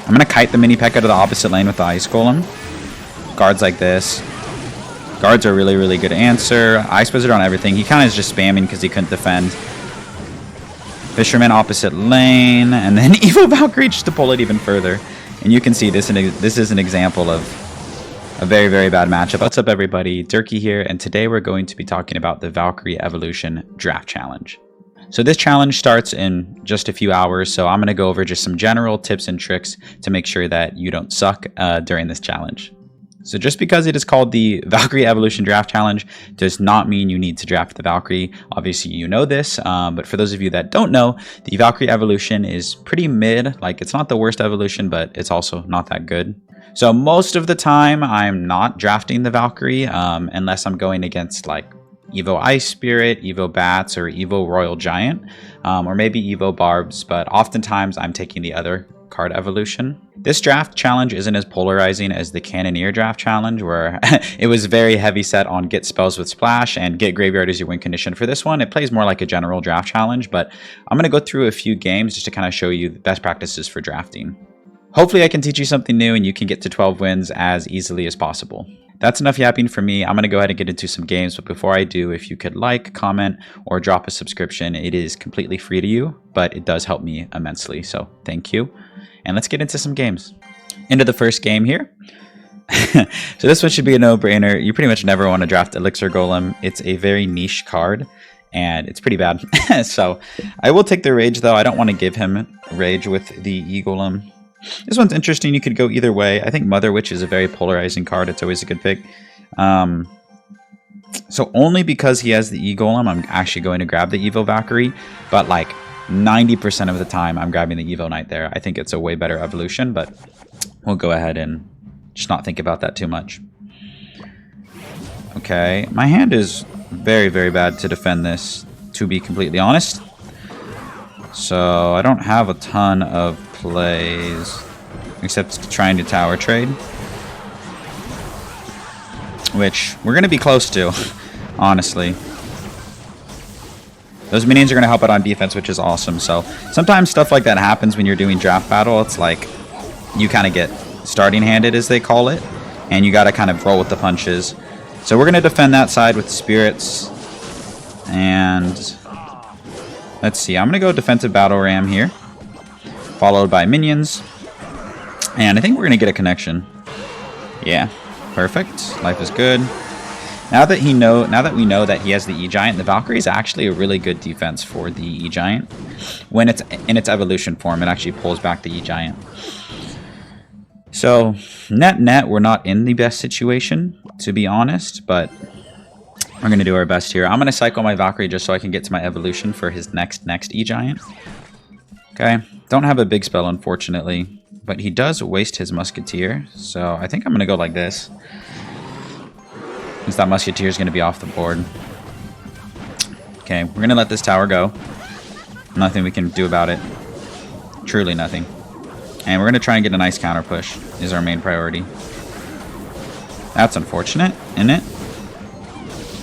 I'm going to kite the mini P.E.K.K.A to the opposite lane with the Ice Golem. Guards like this. Guards are really, really good answer. Ice Wizard on everything. He kind of is just spamming because he couldn't defend. Fisherman opposite lane. And then Evo Valkyrie just to pull it even further. And you can see this is an example of a very, very bad matchup. What's up, everybody? Durkee here. And today we're going to be talking about the Valkyrie Evolution Draft Challenge. So this challenge starts in just a few hours, so I'm going to go over just some general tips and tricks to make sure that you don't suck during this challenge. So just because it is called the Valkyrie Evolution Draft Challenge does not mean you need to draft the Valkyrie. Obviously you know this, but for those of you that don't know, the Valkyrie Evolution is pretty mid. Like, it's not the worst evolution, but it's also not that good. So most of the time I'm not drafting the Valkyrie unless I'm going against like Evo Ice Spirit, Evo Bats, or Evo Royal Giant, or maybe Evo Barbs, but oftentimes I'm taking the other card evolution. This draft challenge isn't as polarizing as the Cannoneer draft challenge, where it was very heavy set on get spells with splash and get graveyard as your win condition. For this one, it plays more like a general draft challenge, but I'm going to go through a few games just to kind of show you the best practices for drafting. Hopefully I can teach you something new and you can get to 12 wins as easily as possible. That's enough yapping for me. I'm going to go ahead and get into some games, but before I do, if you could like, comment, or drop a subscription, it is completely free to you, but it does help me immensely, so thank you. And let's get into some games. Into the first game here. So this one should be a no-brainer. You pretty much never want to draft Elixir Golem. It's a very niche card, and it's pretty bad. So I will take the Rage, though. I don't want to give him Rage with the E-Golem. This one's interesting. You could go either way. I think Mother Witch is a very polarizing card. It's always a good pick. So only because he has the E-Golem, I'm actually going to grab the Evo Valkyrie. But like 90% of the time, I'm grabbing the Evo Knight there. I think it's a way better evolution, but we'll go ahead and just not think about that too much. Okay, my hand is very, very bad to defend this, to be completely honest. So I don't have a ton of plays except trying to tower trade, which we're going to be close to, honestly. Those minions are going to help out on defense, which is awesome. So sometimes stuff like that happens when you're doing draft battle. It's like you kind of get starting handed, as they call it, and you got to kind of roll with the punches. So we're going to defend that side with spirits, and let's see. I'm going to go defensive battle ram here, followed by minions, and I think we're going to get a connection. Yeah, perfect. Life is good. Now that we know that he has the E-Giant, the Valkyrie is actually a really good defense for the E-Giant. When it's in its evolution form, it actually pulls back the E-Giant. So, net, we're not in the best situation, to be honest, but we're going to do our best here. I'm going to cycle my Valkyrie just so I can get to my evolution for his next E-Giant. Okay, don't have a big spell, unfortunately, but he does waste his Musketeer, so I think I'm going to go like this, since that Musketeer is going to be off the board. Okay, we're going to let this tower go. Nothing we can do about it. Truly nothing. And we're going to try and get a nice counter push, is our main priority. That's unfortunate, isn't it?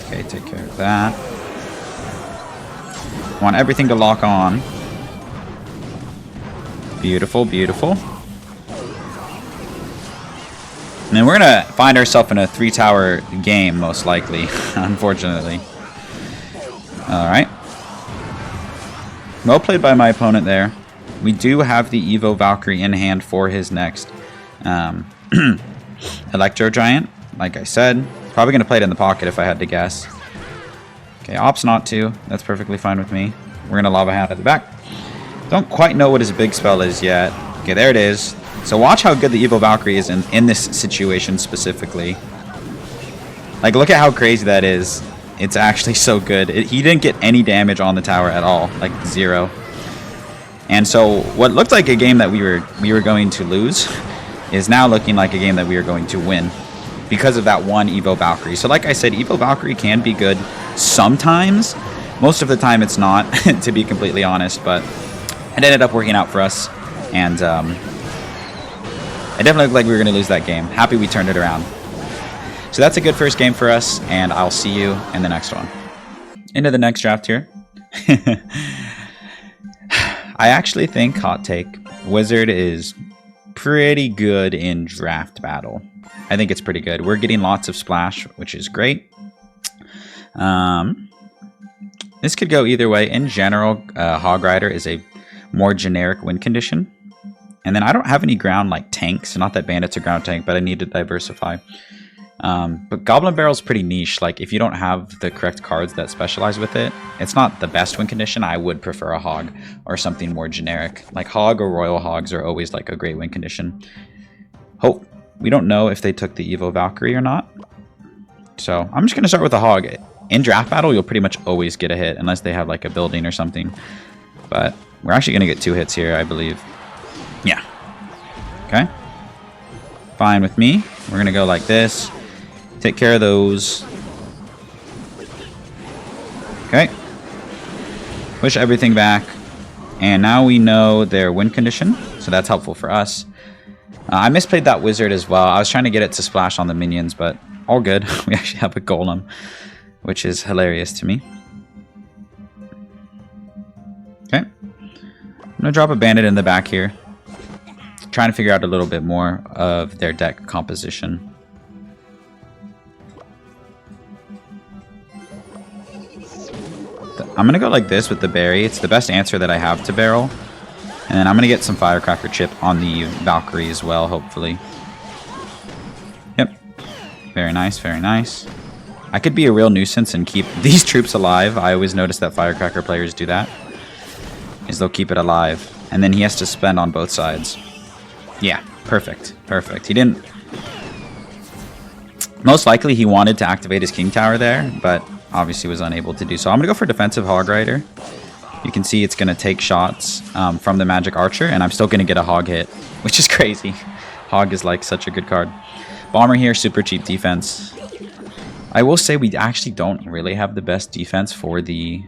Okay, take care of that. Want everything to lock on. Beautiful, beautiful. And then we're going to find ourselves in a 3-tower game, most likely, unfortunately. Alright. Well played by my opponent there. We do have the Evo Valkyrie in hand for his next Electro Giant, like I said. Probably going to play it in the pocket if I had to guess. Okay, opts not to. That's perfectly fine with me. We're going to Lava Hand at the back. Don't quite know what his big spell is yet. Okay, there it is. So watch how good the Evo Valkyrie is in this situation specifically. Like, look at how crazy that is. It's actually so good. He didn't get any damage on the tower at all. Like, 0. And so what looked like a game that we were going to lose is now looking like a game that we are going to win because of that one Evo Valkyrie. So like I said, Evo Valkyrie can be good sometimes. Most of the time it's not, to be completely honest, but it ended up working out for us. And it definitely looked like we were going to lose that game. Happy we turned it around. So that's a good first game for us, and I'll see you in the next one. Into the next draft here. I actually think, hot take, Wizard is pretty good in draft battle. I think it's pretty good. We're getting lots of splash, which is great. This could go either way. In general, Hog Rider is a more generic win condition. And then I don't have any ground like tanks. Not that Bandit's a ground tank, but I need to diversify. But Goblin Barrel's pretty niche. Like, if you don't have the correct cards that specialize with it, it's not the best win condition. I would prefer a Hog or something more generic. Like, Hog or Royal Hogs are always like a great win condition. Oh, we don't know if they took the Evo Valkyrie or not. So I'm just going to start with a Hog. In draft battle, you'll pretty much always get a hit unless they have like a building or something. But we're actually going to get 2 hits here, I believe. Yeah. Okay. Fine with me. We're going to go like this. Take care of those. Okay. Push everything back. And now we know their win condition. So that's helpful for us. I misplayed that wizard as well. I was trying to get it to splash on the minions, but all good. We actually have a golem, which is hilarious to me. Okay. I'm going to drop a bandit in the back here. Trying to figure out a little bit more of their deck composition. I'm going to go like this with the berry. It's the best answer that I have to barrel. And then I'm going to get some firecracker chip on the Valkyrie as well, hopefully. Yep. Very nice, very nice. I could be a real nuisance and keep these troops alive. I always notice that firecracker players do that. Is they'll keep it alive. And then he has to spend on both sides. Yeah, perfect. Perfect. He didn't... Most likely he wanted to activate his King Tower there, but obviously was unable to do so. I'm going to go for defensive Hog Rider. You can see it's going to take shots from the Magic Archer, and I'm still going to get a Hog hit, which is crazy. Hog is like such a good card. Bomber here, super cheap defense. I will say we actually don't really have the best defense for the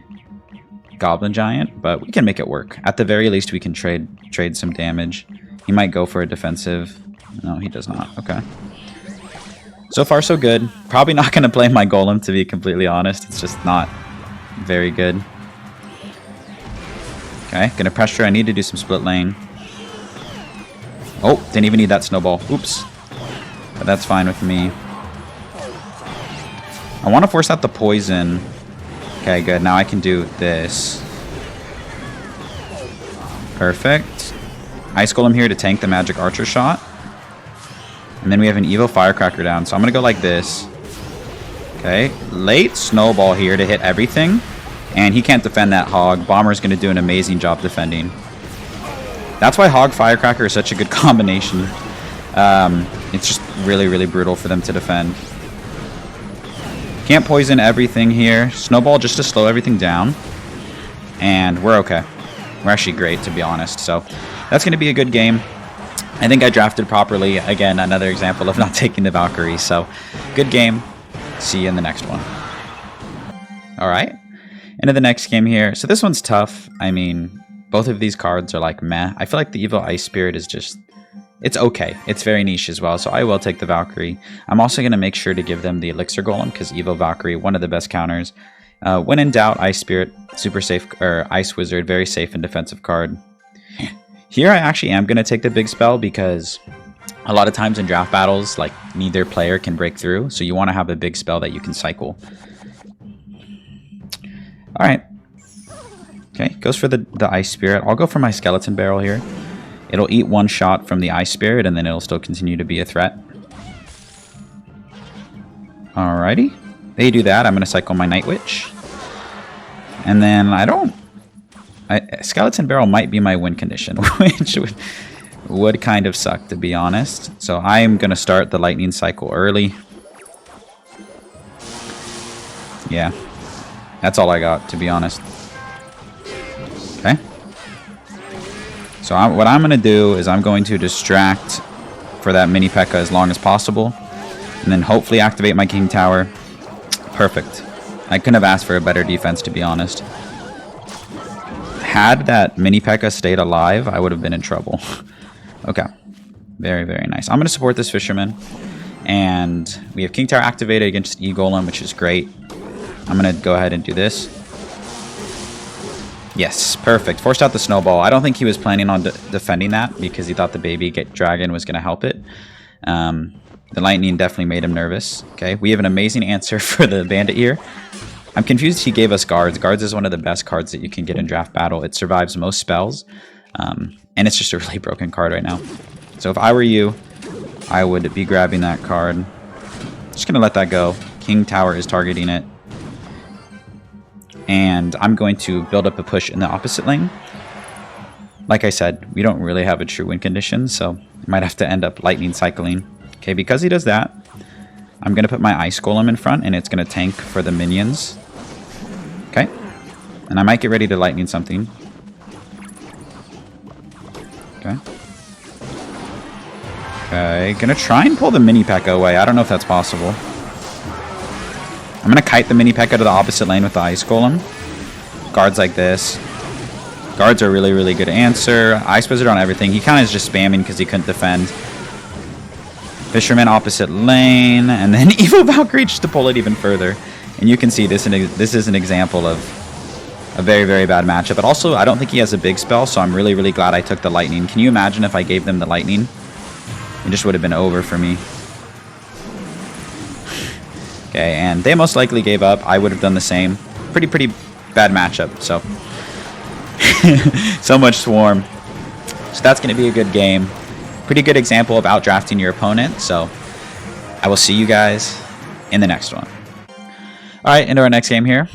Goblin Giant, but we can make it work. At the very least, we can trade some damage. He might go for a defensive. No, he does not. Okay. So far, so good. Probably not going to play my Golem, to be completely honest. It's just not very good. Okay, going to pressure. I need to do some split lane. Oh, didn't even need that snowball. Oops. But that's fine with me. I want to force out the poison. Okay, good. Now I can do this. Perfect. Ice Golem here to tank the Magic Archer shot. And then we have an Evo Firecracker down. So I'm going to go like this. Okay. Late Snowball here to hit everything. And he can't defend that Hog. Bomber's going to do an amazing job defending. That's why Hog Firecracker is such a good combination. It's just really, really brutal for them to defend. Can't poison everything here. Snowball just to slow everything down. And we're okay. We're actually great, to be honest. So that's going to be a good game. I think I drafted properly. Again, another example of not taking the Valkyrie. So good game. See you in the next one. All right. Into the next game here. So this one's tough. I mean, both of these cards are like meh. I feel like the Evo Ice Spirit is just... It's okay. It's very niche as well, so I will take the Valkyrie. I'm also going to make sure to give them the Elixir Golem, because Evo Valkyrie, one of the best counters. When in doubt, Ice Spirit, super safe, or Ice Wizard, very safe and defensive card. Here I actually am going to take the big spell, because a lot of times in draft battles, like, neither player can break through, so you want to have a big spell that you can cycle. Alright. Okay, goes for the Ice Spirit. I'll go for my Skeleton Barrel here. It'll eat one shot from the Ice Spirit, and then it'll still continue to be a threat. Alrighty. They do that. I'm going to cycle my Night Witch. And then Skeleton Barrel might be my win condition, which would kind of suck, to be honest. So I'm going to start the Lightning Cycle early. Yeah. That's all I got, to be honest. Okay. So what I'm going to do is I'm going to distract for that mini P.E.K.K.A. as long as possible. And then hopefully activate my King Tower. Perfect. I couldn't have asked for a better defense, to be honest. Had that mini P.E.K.K.A. stayed alive, I would have been in trouble. Okay. Very, very nice. I'm going to support this Fisherman. And we have King Tower activated against E-Golem, which is great. I'm going to go ahead and do this. Yes, perfect. Forced out the snowball. I don't think he was planning on defending that because he thought the baby dragon was going to help it. The lightning definitely made him nervous. Okay, we have an amazing answer for the bandit here. I'm confused he gave us guards. Guards is one of the best cards that you can get in draft battle. It survives most spells, and it's just a really broken card right now. So if I were you, I would be grabbing that card. Just going to let that go. King Tower is targeting it. And I'm going to build up a push in the opposite lane. Like I said, we don't really have a true win condition, so I might have to end up lightning cycling. Okay, because he does that, I'm going to put my Ice Golem in front, and it's going to tank for the minions. Okay, and I might get ready to lightning something. Okay. Okay, going to try and pull the mini P.E.K.K.A away. I don't know if that's possible. I'm going to kite the mini P.E.K.K.A to the opposite lane with the Ice Golem. Guards like this. Guards are really, really good answer. Ice Wizard on everything. He kind of is just spamming because he couldn't defend. Fisherman opposite lane. And then Evil Valkyrie just to pull it even further. And you can see this is an example of a very, very bad matchup. But also, I don't think he has a big spell, so I'm really, really glad I took the lightning. Can you imagine if I gave them the lightning? It just would have been over for me. Okay, and they most likely gave up. I would have done the same. Pretty bad matchup, so. So much Swarm. So that's going to be a good game. Pretty good example of outdrafting your opponent, so I will see you guys in the next one. Alright, into our next game here.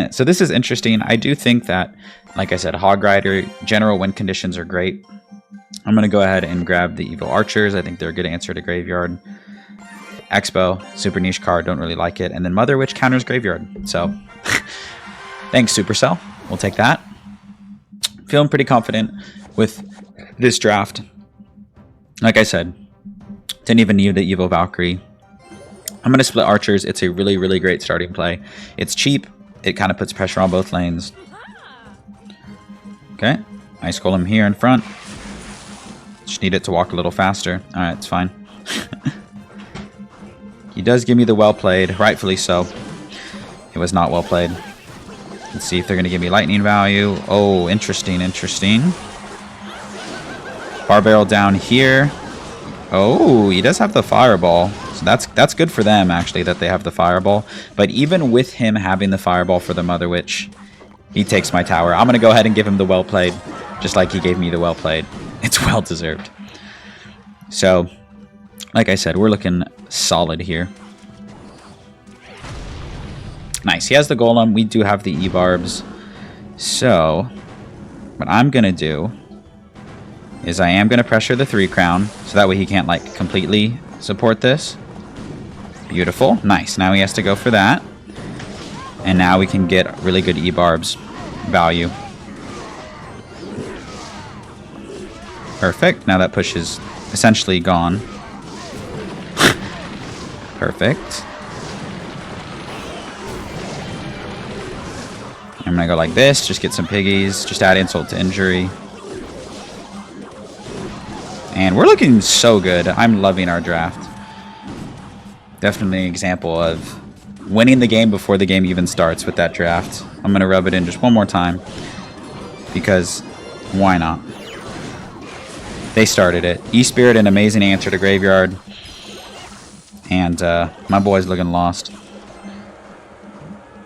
So this is interesting. I do think that, like I said, Hog Rider, general win conditions are great. I'm going to go ahead and grab the Evil Archers. I think they're a good answer to Graveyard. Expo, super niche card, don't really like it. And then Mother Witch counters Graveyard. So, thanks Supercell. We'll take that. Feeling pretty confident with this draft. Like I said, didn't even need the Evil Valkyrie. I'm going to split Archers. It's a really, really great starting play. It's cheap. It kind of puts pressure on both lanes. Okay. Ice Golem here in front. Just need it to walk a little faster. Alright, it's fine. He does give me the well played, rightfully so. It was not well played. Let's see if they're going to give me lightning value. Oh, interesting, interesting. Bar barrel down here. Oh, he does have the fireball. So that's good for them, actually, that they have the fireball. But even with him having the fireball for the Mother Witch, he takes my tower. I'm going to go ahead and give him the well played, just like he gave me the well played. It's well deserved. So, like I said, we're looking solid here. Nice. He has the Golem. We do have the E-Barbs. So, what I'm going to do is I am going to pressure the 3 crown, so that way he can't, like, completely support this. Beautiful. Nice. Now he has to go for that. And now we can get really good E-Barbs value. Perfect. Now that push is essentially gone. Perfect. I'm going to go like this. Just get some piggies. Just add insult to injury. And we're looking so good. I'm loving our draft. Definitely an example of winning the game before the game even starts with that draft. I'm going to rub it in just one more time. Because why not? They started it. E-Spirit, an amazing answer to Graveyard. And my boy's looking lost.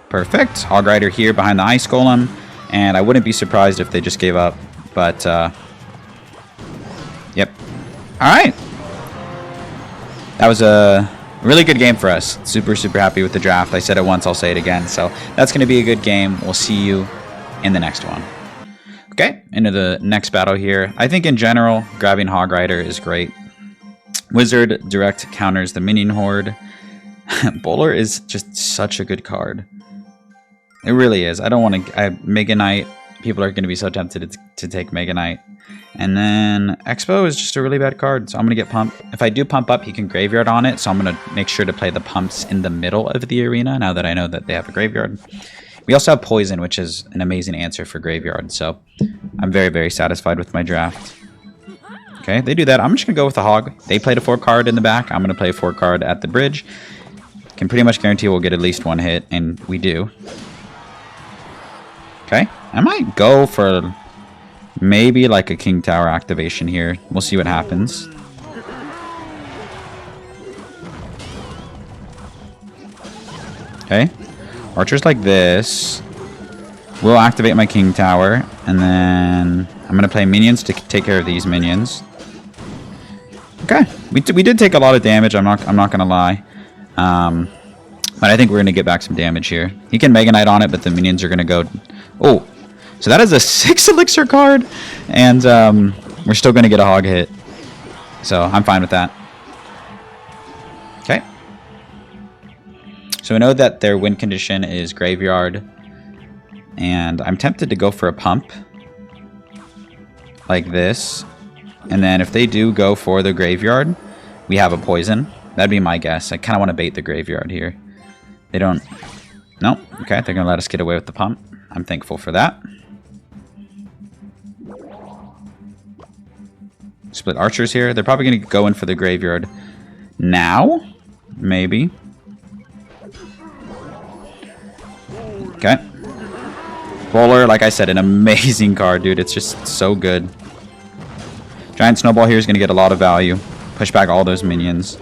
Perfect. Hog Rider here behind the Ice Golem. And I wouldn't be surprised if they just gave up. But, yep. Alright. That was a really good game for us. Super, super happy with the draft. I said it once, I'll say it again. So that's going to be a good game. We'll see you in the next one. Okay, into the next battle here. I think in general, grabbing Hog Rider is great. Wizard direct counters the Minion Horde. Bowler is just such a good card. It really is. I don't want to... Mega Knight. People are going to be so tempted to take Mega Knight. And then Expo is just a really bad card, so I'm going to get Pump. If I do Pump up, he can Graveyard on it, so I'm going to make sure to play the Pumps in the middle of the arena, now that I know that they have a Graveyard. We also have Poison, which is an amazing answer for Graveyard, so I'm very, very satisfied with my draft. Okay, they do that. I'm just going to go with the Hog. They played a 4 card in the back. I'm going to play a 4 card at the bridge. Can pretty much guarantee we'll get at least one hit, and we do. Okay. I might go for maybe like a King Tower activation here. We'll see what happens. Okay. Archers like this. We'll activate my King Tower. And then I'm going to play minions to take care of these minions. Okay. We did take a lot of damage. I'm not going to lie. But I think we're going to get back some damage here. He can Mega Knight on it, but the minions are going to go... Oh, so that is a 6 elixir card. And we're still going to get a hog hit. So I'm fine with that. Okay. So we know that their win condition is Graveyard. And I'm tempted to go for a pump. Like this. And then if they do go for the Graveyard, we have a poison. That'd be my guess. I kind of want to bait the Graveyard here. They don't... No. Okay, they're going to let us get away with the pump. I'm thankful for that. Split archers here. They're probably going to go in for the Graveyard now. Maybe. Okay. Bowler, like I said, an amazing card, dude. It's just so good. Giant Snowball here is going to get a lot of value. Push back all those minions.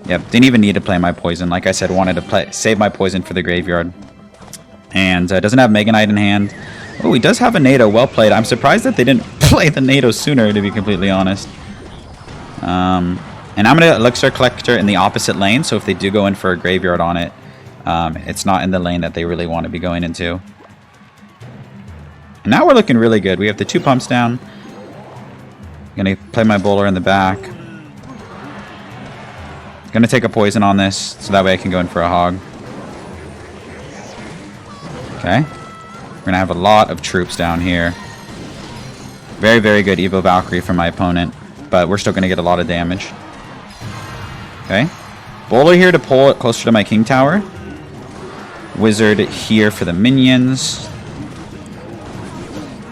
Yep, didn't even need to play my poison. Like I said, wanted to save my poison for the Graveyard. And doesn't have Mega Knight in hand. Oh, he does have a NATO. Well played. I'm surprised that they didn't play the NATO sooner, to be completely honest. And I'm going to Elixir Collector in the opposite lane. So if they do go in for a Graveyard on it, it's not in the lane that they really want to be going into. And now we're looking really good. We have the 2 pumps down. I'm going to play my bowler in the back. Gonna take a poison on this, so that way I can go in for a hog. Okay. We're gonna have a lot of troops down here. Very, very good Evo Valkyrie from my opponent, but we're still gonna get a lot of damage. Okay. Bowler here to pull it closer to my King Tower. Wizard here for the minions.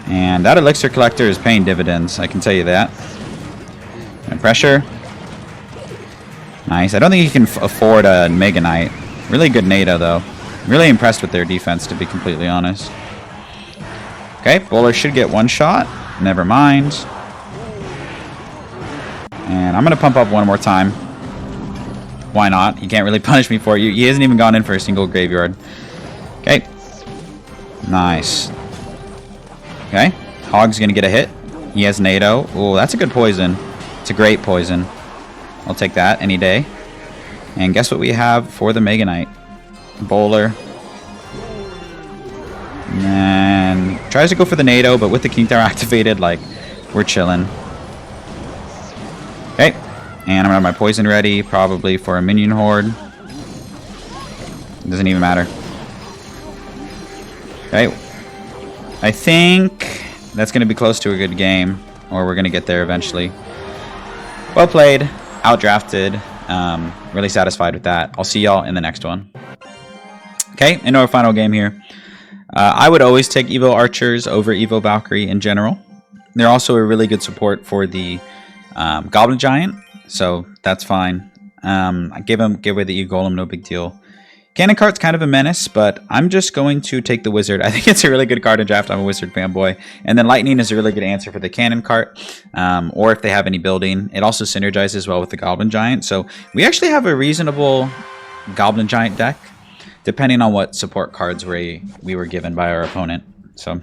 And that Elixir Collector is paying dividends, I can tell you that. And pressure. Nice. I don't think he can afford a Mega Knight. Really good NATO, though. Really impressed with their defense, to be completely honest. Okay, Bowler should get 1 shot. Never mind. And I'm going to pump up 1 more time. Why not? He can't really punish me for it. He hasn't even gone in for a single Graveyard. Okay. Nice. Okay. Hog's going to get a hit. He has NATO. Oh, that's a good poison. It's a great poison. I'll take that any day. And guess what we have for the Mega Knight? Bowler. And tries to go for the NATO, but with the King Tower activated, like, we're chilling. Okay. And I'm gonna have my poison ready, probably for a minion horde. Doesn't even matter. Okay. I think that's gonna be close to a good game, or we're gonna get there eventually. Well played. Outdrafted. Really satisfied with that. I'll see y'all in the next one. Okay, into our final game here. I would always take Evo Archers over Evo Valkyrie in general. They're also a really good support for the Goblin Giant, so that's fine. I give away the E-Golem, no big deal. Cannon Cart's kind of a menace, but I'm just going to take the Wizard. I think it's a really good card in draft. I'm a Wizard fanboy. And then Lightning is a really good answer for the Cannon Cart, or if they have any building. It also synergizes well with the Goblin Giant. So we actually have a reasonable Goblin Giant deck, depending on what support cards we were given by our opponent. So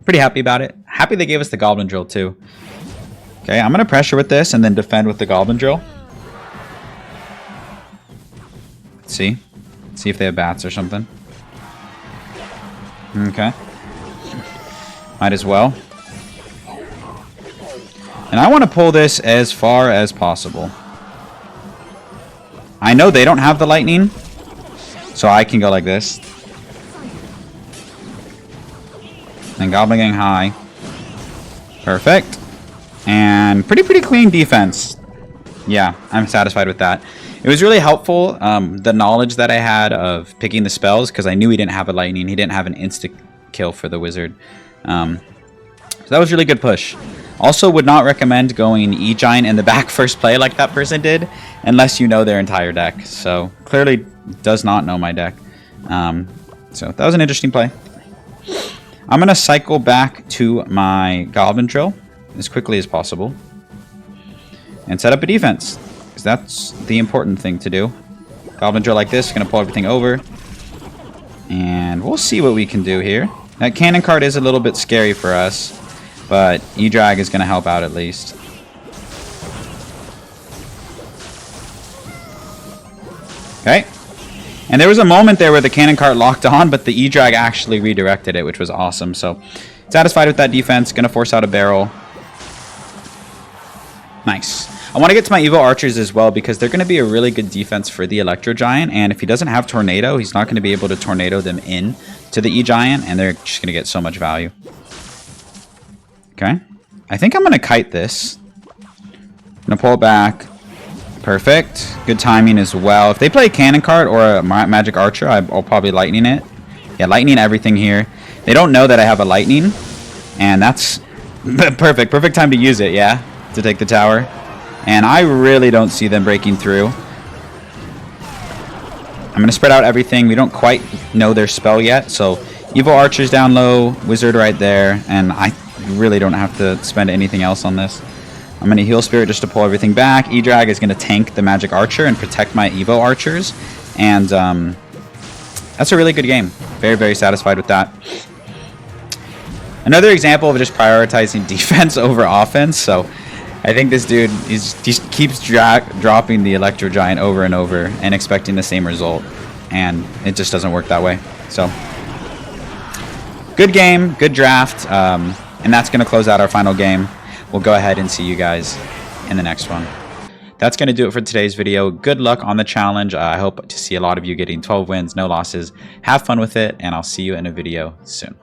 pretty happy about it. Happy they gave us the Goblin Drill too. Okay, I'm going to pressure with this and then defend with the Goblin Drill. Let's see. See if they have bats or something. Okay. Might as well. And I want to pull this as far as possible. I know they don't have the lightning, so I can go like this. And Goblin Gang high. Perfect. And pretty clean defense. Yeah, I'm satisfied with that. It was really helpful, the knowledge that I had of picking the spells, because I knew he didn't have a lightning. He didn't have an instant kill for the wizard. So that was really good push. Also would not recommend going E-Giant in the back first play like that person did, unless you know their entire deck. So clearly does not know my deck. So that was an interesting play. I'm going to cycle back to my Goblin Drill as quickly as possible and set up a defense, because that's the important thing to do. Goblin Drill like this, going to pull everything over, and we'll see what we can do here. That cannon card is a little bit scary for us, but E-Drag is going to help out at least. Okay. And there was a moment there where the cannon cart locked on, but the E-Drag actually redirected it, which was awesome. So, satisfied with that defense. Going to force out a barrel. Nice. I want to get to my Evo Archers as well, because they're going to be a really good defense for the Electro Giant. And if he doesn't have Tornado, he's not going to be able to Tornado them in to the E-Giant, and they're just going to get so much value. Okay. I think I'm going to kite this. I'm going to pull it back. Perfect. Good timing as well. If they play a Cannon Cart or a Magic Archer, I'll probably Lightning it. Yeah, Lightning everything here. They don't know that I have a Lightning, and that's perfect. Perfect time to use it, yeah, to take the tower. And I really don't see them breaking through. I'm going to spread out everything. We don't quite know their spell yet, so Evo Archer's down low, Wizard right there, and I really don't have to spend anything else on this. I'm going to Heal Spirit just to pull everything back. E-Drag is going to tank the Magic Archer and protect my Evo Archers. And that's a really good game. Very, very satisfied with that. Another example of just prioritizing defense over offense. So I think this dude just keeps dropping the Electro Giant over and over and expecting the same result. And it just doesn't work that way. So good game, good draft. And that's going to close out our final game. We'll go ahead and see you guys in the next one. That's going to do it for today's video. Good luck on the challenge. I hope to see a lot of you getting 12 wins, no losses. Have fun with it, and I'll see you in a video soon.